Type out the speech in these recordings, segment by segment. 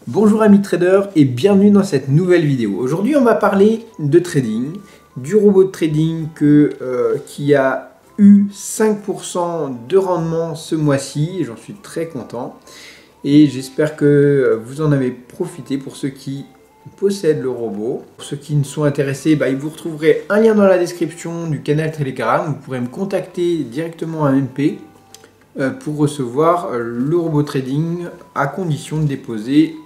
Bonjour amis traders et bienvenue dans cette nouvelle vidéo. Aujourd'hui on va parler de trading, du robot de trading qui a eu 5% de rendement ce mois-ci. J'en suis très content et j'espère que vous en avez profité pour ceux qui possèdent le robot. Pour ceux qui ne sont intéressés, vous retrouverez un lien dans la description du canal Telegram. Vous pourrez me contacter directement à MP pour recevoir le robot trading à condition de déposer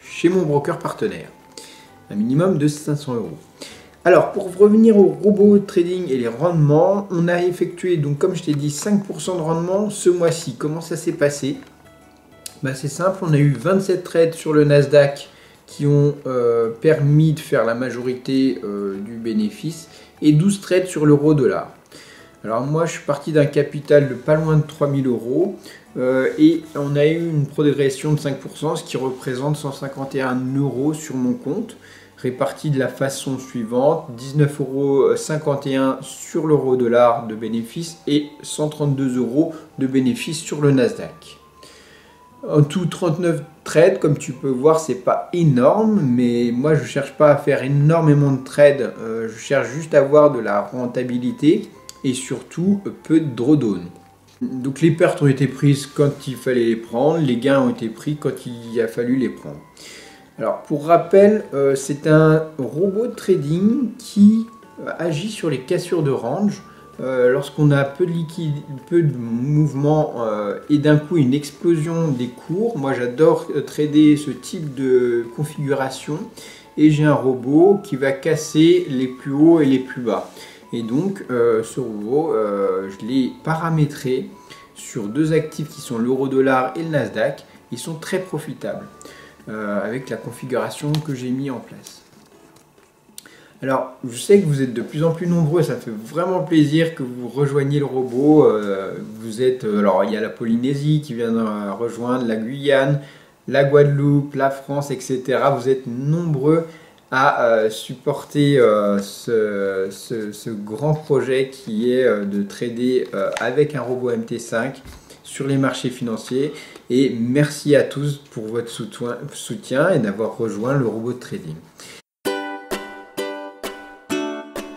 chez mon broker partenaire, un minimum de 500 €. Alors pour revenir au robot trading et les rendements, on a effectué, donc comme je t'ai dit, 5% de rendement ce mois-ci. Comment ça s'est passé? C'est simple, on a eu 27 trades sur le Nasdaq qui ont permis de faire la majorité du bénéfice et 12 trades sur l'euro-dollar. Alors moi je suis parti d'un capital de pas loin de 3000 € et on a eu une progression de 5%, ce qui représente 151 € sur mon compte, réparti de la façon suivante: 19,51 € sur l'euro-dollar de bénéfice et 132 € de bénéfice sur le Nasdaq. En tout 39 trades, comme tu peux voir, c'est pas énorme, mais moi je cherche pas à faire énormément de trades, je cherche juste à avoir de la rentabilité et surtout peu de drawdown. Donc les pertes ont été prises quand il fallait les prendre, les gains ont été pris quand il a fallu les prendre. Alors pour rappel, c'est un robot de trading qui agit sur les cassures de range. Lorsqu'on a peu de liquide, peu de mouvement et d'un coup une explosion des cours. Moi j'adore trader ce type de configuration et j'ai un robot qui va casser les plus hauts et les plus bas. Et donc ce robot, je l'ai paramétré sur deux actifs qui sont l'euro-dollar et le Nasdaq. Ils sont très profitables avec la configuration que j'ai mis en place. Alors je sais que vous êtes de plus en plus nombreux, ça fait vraiment plaisir que vous rejoigniez le robot. Alors il y a la Polynésie qui vient de rejoindre, la Guyane, la Guadeloupe, la France, etc. Vous êtes nombreux à supporter ce grand projet qui est de trader avec un robot MT5 sur les marchés financiers. Et merci à tous pour votre soutien et d'avoir rejoint le robot de trading.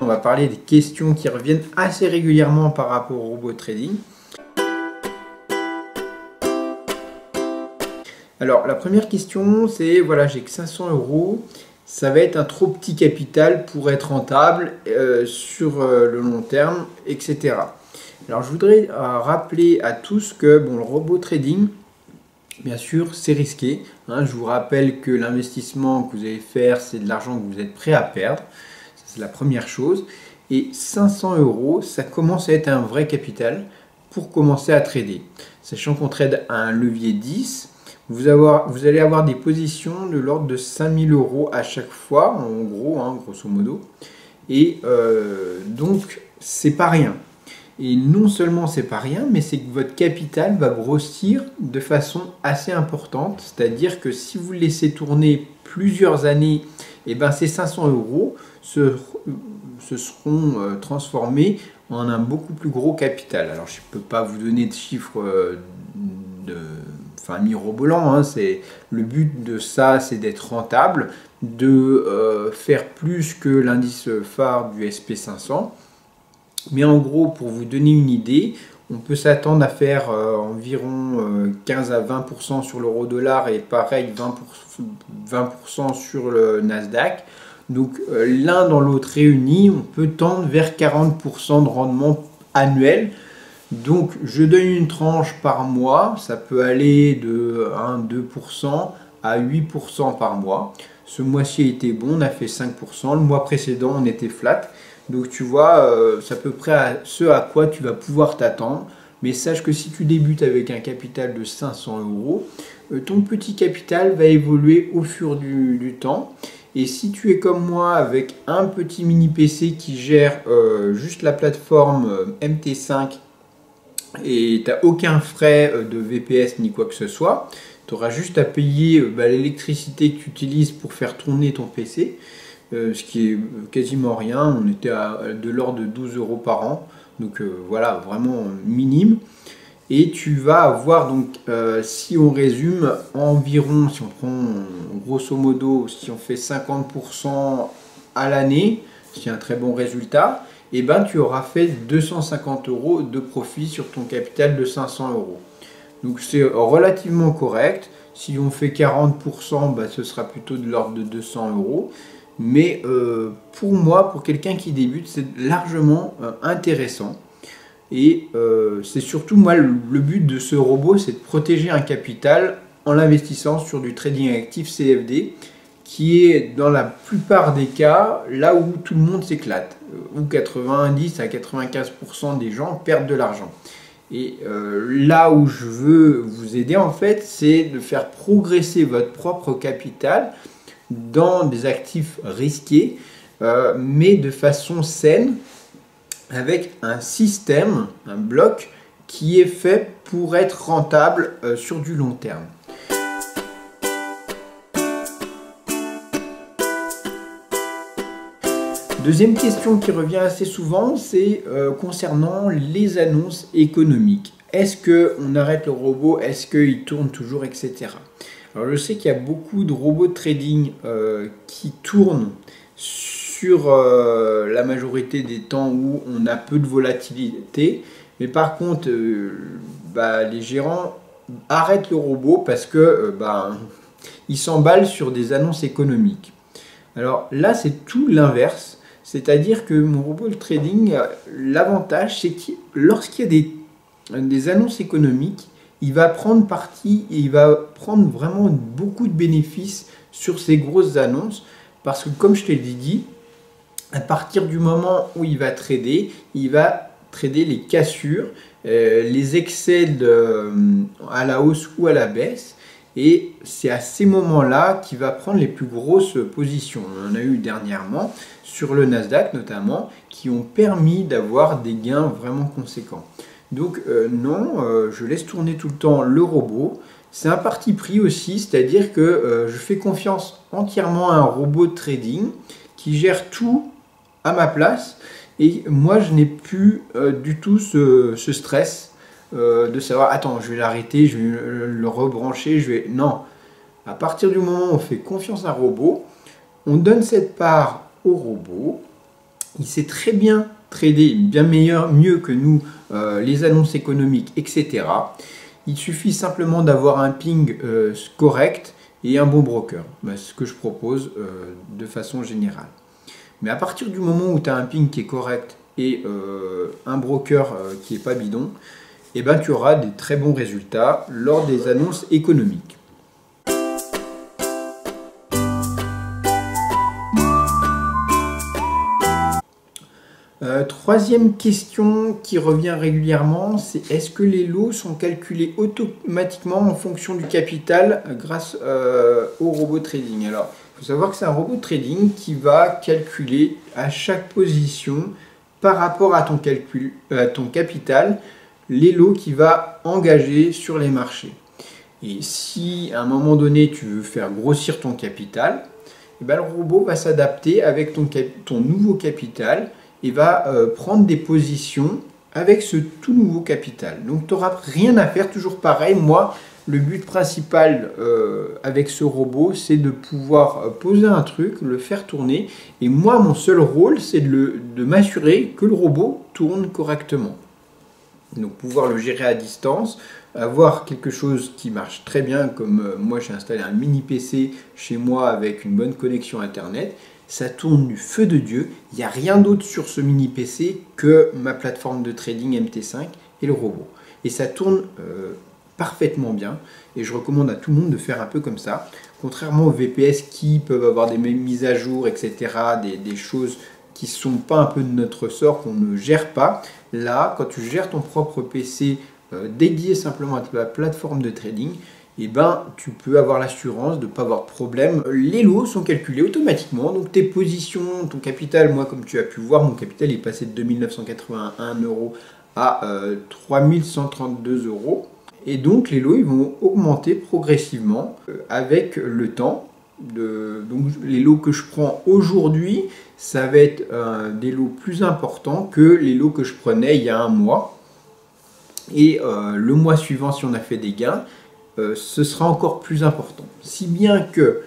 On va parler des questions qui reviennent assez régulièrement par rapport au robot de trading. Alors la première question c'est, voilà, j'ai que 500 €. Ça va être un trop petit capital pour être rentable sur le long terme, etc. Alors je voudrais rappeler à tous que le robot trading, bien sûr, c'est risqué. Je vous rappelle que l'investissement que vous allez faire, c'est de l'argent que vous êtes prêt à perdre. C'est la première chose. Et 500 €, ça commence à être un vrai capital pour commencer à trader. Sachant qu'on trade à un levier 10. Vous allez avoir des positions de l'ordre de 5000 € à chaque fois, en gros, grosso modo. Et donc, c'est pas rien. Et non seulement c'est pas rien, mais c'est que votre capital va grossir de façon assez importante. C'est-à-dire que si vous le laissez tourner plusieurs années, ces 500 € se seront transformés en un beaucoup plus gros capital. Alors, je ne peux pas vous donner de chiffres mirobolant, le but de ça, c'est d'être rentable, de faire plus que l'indice phare du SP500. Mais en gros, pour vous donner une idée, on peut s'attendre à faire environ 15 à 20% sur l'euro-dollar et pareil 20% sur le Nasdaq. Donc l'un dans l'autre réuni, on peut tendre vers 40% de rendement annuel. Donc je donne une tranche par mois, ça peut aller de 1-2% à 8% par mois. Ce mois-ci a été bon, on a fait 5%, le mois précédent on était flat. Donc tu vois, c'est à peu près à ce à quoi tu vas pouvoir t'attendre. Mais sache que si tu débutes avec un capital de 500 €, ton petit capital va évoluer au fur du temps. Et si tu es comme moi avec un petit mini PC qui gère juste la plateforme MT5, et tu n'as aucun frais de VPS ni quoi que ce soit, tu auras juste à payer l'électricité que tu utilises pour faire tourner ton PC, ce qui est quasiment rien. On était de l'ordre de 12 € par an, donc voilà, vraiment minime. Et tu vas avoir donc, si on résume, environ, si on prend grosso modo, si on fait 50% à l'année, c'est un très bon résultat, et ben tu auras fait 250 € de profit sur ton capital de 500 €. Donc c'est relativement correct. Si on fait 40%, bah, ce sera plutôt de l'ordre de 200 €. Mais pour moi, pour quelqu'un qui débute, c'est largement intéressant. Et c'est surtout, moi, le but de ce robot, c'est de protéger un capital en l'investissant sur du trading actif CFD, qui est dans la plupart des cas là où tout le monde s'éclate, où 90 à 95% des gens perdent de l'argent. Et là où je veux vous aider, en fait, c'est de faire progresser votre propre capital dans des actifs risqués, mais de façon saine, avec un système, un bloc, qui est fait pour être rentable sur du long terme. Deuxième question qui revient assez souvent, c'est concernant les annonces économiques. Est-ce qu'on arrête le robot? Est-ce qu'il tourne toujours, etc. Alors je sais qu'il y a beaucoup de robots de trading qui tournent sur la majorité des temps où on a peu de volatilité. Mais par contre, les gérants arrêtent le robot parce que ils s'emballent sur des annonces économiques. Alors là, c'est tout l'inverse. C'est-à-dire que mon robot de trading, l'avantage, c'est que lorsqu'il y a des annonces économiques, il va prendre parti et il va prendre vraiment beaucoup de bénéfices sur ces grosses annonces. Parce que comme je te l'ai dit, à partir du moment où il va trader les cassures, les excès à la hausse ou à la baisse. Et c'est à ces moments-là qu'il va prendre les plus grosses positions. On en a eu dernièrement sur le Nasdaq notamment, qui ont permis d'avoir des gains vraiment conséquents. Donc non, je laisse tourner tout le temps le robot. C'est un parti pris aussi, c'est-à-dire que je fais confiance entièrement à un robot de trading qui gère tout à ma place. Et moi, je n'ai plus du tout ce stress de savoir, attends, je vais l'arrêter, je vais le rebrancher, Non. À partir du moment où on fait confiance à un robot, on donne cette part au robot. Il sait très bien trader, mieux que nous, les annonces économiques, etc. Il suffit simplement d'avoir un ping correct et un bon broker. Ce que je propose de façon générale. Mais à partir du moment où tu as un ping qui est correct et un broker qui n'est pas bidon, eh ben, tu auras des très bons résultats lors des annonces économiques. Troisième question qui revient régulièrement, c'est est-ce que les lots sont calculés automatiquement en fonction du capital grâce au robot trading? Alors, il faut savoir que c'est un robot de trading qui va calculer à chaque position par rapport à ton capital les lots qu'il va engager sur les marchés. Et si à un moment donné tu veux faire grossir ton capital, eh ben, le robot va s'adapter avec ton nouveau capital et va prendre des positions avec ce tout nouveau capital. Donc tu n'auras rien à faire, toujours pareil. Moi, le but principal avec ce robot, c'est de pouvoir poser un truc, le faire tourner. Et moi, mon seul rôle, c'est de m'assurer que le robot tourne correctement. Donc pouvoir le gérer à distance, avoir quelque chose qui marche très bien, comme moi j'ai installé un mini PC chez moi avec une bonne connexion internet, ça tourne du feu de Dieu, il n'y a rien d'autre sur ce mini PC que ma plateforme de trading MT5 et le robot. Et ça tourne parfaitement bien et je recommande à tout le monde de faire un peu comme ça, contrairement aux VPS qui peuvent avoir des mises à jour, etc., des choses qui ne sont pas un peu de notre sort, qu'on ne gère pas. Là, quand tu gères ton propre PC dédié simplement à ta plateforme de trading, eh ben, tu peux avoir l'assurance de ne pas avoir de problème. Les lots sont calculés automatiquement, donc tes positions, ton capital, moi comme tu as pu voir, mon capital est passé de 2 981 € à 3 132 €. Et donc les lots ils vont augmenter progressivement avec le temps. Donc les lots que je prends aujourd'hui, ça va être des lots plus importants que les lots que je prenais il y a un mois. et le mois suivant, si on a fait des gains, ce sera encore plus important. Si bien que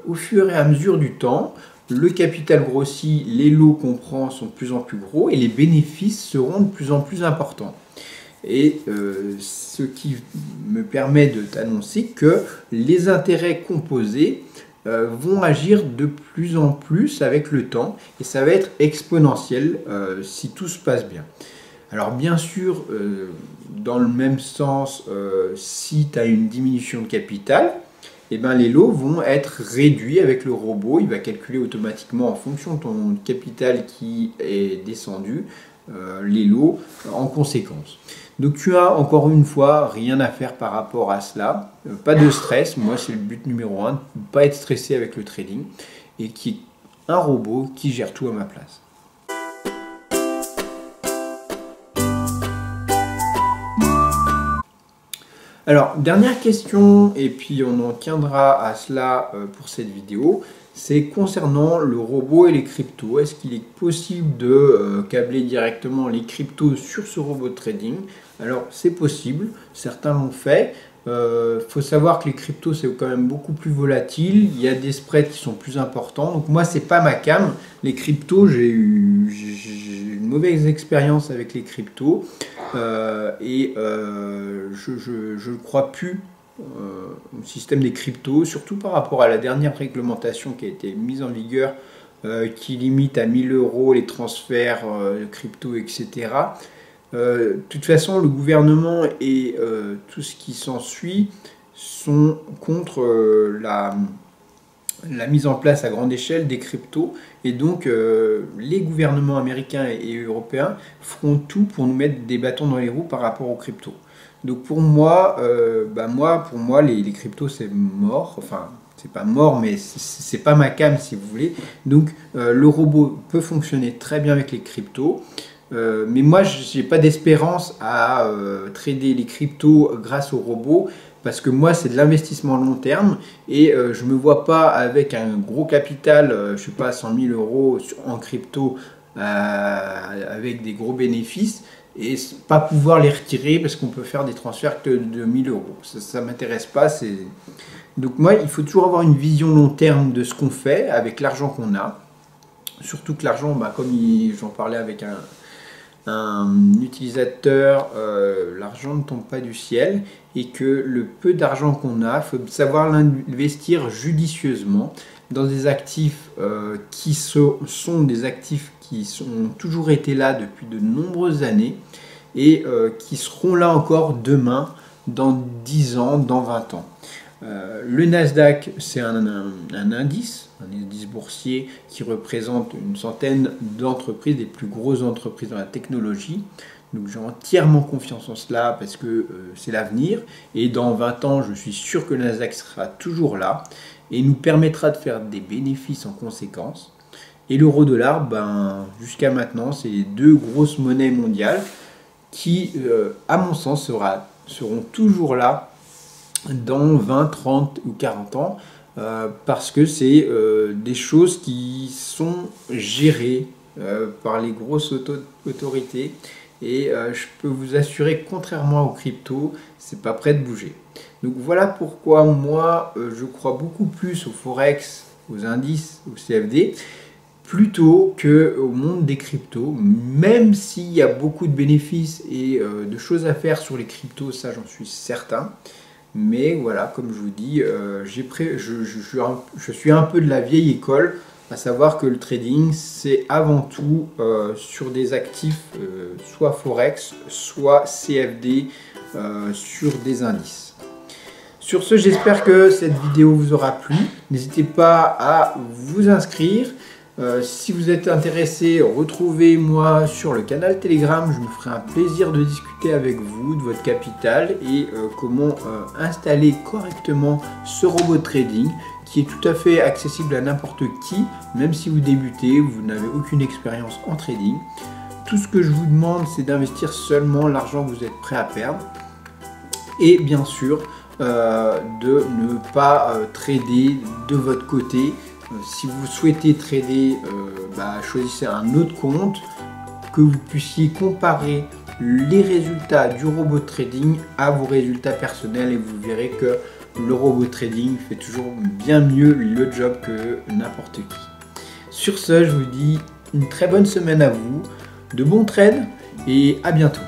au fur et à mesure du temps, le capital grossit, les lots qu'on prend sont de plus en plus gros et les bénéfices seront de plus en plus importants. Et ce qui me permet de t'annoncer que les intérêts composés vont agir de plus en plus avec le temps et ça va être exponentiel si tout se passe bien. Alors bien sûr, dans le même sens, si tu as une diminution de capital, eh ben, les lots vont être réduits avec le robot. Il va calculer automatiquement en fonction de ton capital qui est descendu, les lots en conséquence. Donc tu as encore une fois rien à faire par rapport à cela. Pas de stress, moi c'est le but numéro 1, ne pas être stressé avec le trading et qui est un robot qui gère tout à ma place. Alors, dernière question, et puis on en tiendra à cela pour cette vidéo, c'est concernant le robot et les cryptos. Est-ce qu'il est possible de câbler directement les cryptos sur ce robot de trading? Alors, c'est possible, certains l'ont fait. Faut savoir que les cryptos, c'est quand même beaucoup plus volatile. Il y a des spreads qui sont plus importants. Donc moi, c'est pas ma cam. Les cryptos, j'ai une mauvaise expérience avec les cryptos. Je ne crois plus au système des cryptos, surtout par rapport à la dernière réglementation qui a été mise en vigueur, qui limite à 1000 € les transferts de crypto, etc. De toute façon, le gouvernement et tout ce qui s'ensuit sont contre la mise en place à grande échelle des cryptos. Et donc, les gouvernements américains et européens feront tout pour nous mettre des bâtons dans les roues par rapport aux cryptos. Donc pour moi, les cryptos, c'est mort. Enfin, c'est pas mort, mais c'est pas ma cam, si vous voulez. Donc, le robot peut fonctionner très bien avec les cryptos. Mais moi, je n'ai pas d'espérance à trader les cryptos grâce au robot, parce que moi, c'est de l'investissement long terme et je ne me vois pas avec un gros capital, je ne sais pas, 100 000 € en crypto avec des gros bénéfices et pas pouvoir les retirer parce qu'on peut faire des transferts que de 1000 €. Ça ne m'intéresse pas. Donc moi, il faut toujours avoir une vision long terme de ce qu'on fait avec l'argent qu'on a. Surtout que l'argent, comme j'en parlais avec un utilisateur, l'argent ne tombe pas du ciel et que le peu d'argent qu'on a, il faut savoir l'investir judicieusement dans des actifs qui sont des actifs qui ont toujours été là depuis de nombreuses années et qui seront là encore demain, dans 10 ans, dans 20 ans. Le Nasdaq, c'est un indice boursier qui représente une centaine d'entreprises, des plus grosses entreprises dans la technologie. Donc j'ai entièrement confiance en cela parce que c'est l'avenir. Et dans 20 ans, je suis sûr que le Nasdaq sera toujours là et nous permettra de faire des bénéfices en conséquence. Et l'euro-dollar, jusqu'à maintenant, c'est les deux grosses monnaies mondiales qui, à mon sens, seront toujours là dans 20, 30 ou 40 ans parce que c'est des choses qui sont gérées par les grosses autorités et je peux vous assurer que contrairement aux cryptos, c'est pas prêt de bouger. Donc voilà pourquoi moi je crois beaucoup plus au Forex, aux indices, au CFD plutôt qu'au monde des cryptos, même s'il y a beaucoup de bénéfices et de choses à faire sur les cryptos, ça j'en suis certain. Mais voilà, comme je vous dis, je suis un peu de la vieille école, à savoir que le trading, c'est avant tout sur des actifs, soit Forex, soit CFD, sur des indices. Sur ce, j'espère que cette vidéo vous aura plu. N'hésitez pas à vous inscrire. Si vous êtes intéressé, retrouvez-moi sur le canal Telegram. Je me ferai un plaisir de discuter avec vous de votre capital et comment installer correctement ce robot de trading qui est tout à fait accessible à n'importe qui, même si vous débutez, vous n'avez aucune expérience en trading. Tout ce que je vous demande, c'est d'investir seulement l'argent que vous êtes prêt à perdre et bien sûr de ne pas trader de votre côté. Si vous souhaitez trader, choisissez un autre compte, que vous puissiez comparer les résultats du robot trading à vos résultats personnels et vous verrez que le robot trading fait toujours bien mieux le job que n'importe qui. Sur ce, je vous dis une très bonne semaine à vous, de bons trades et à bientôt.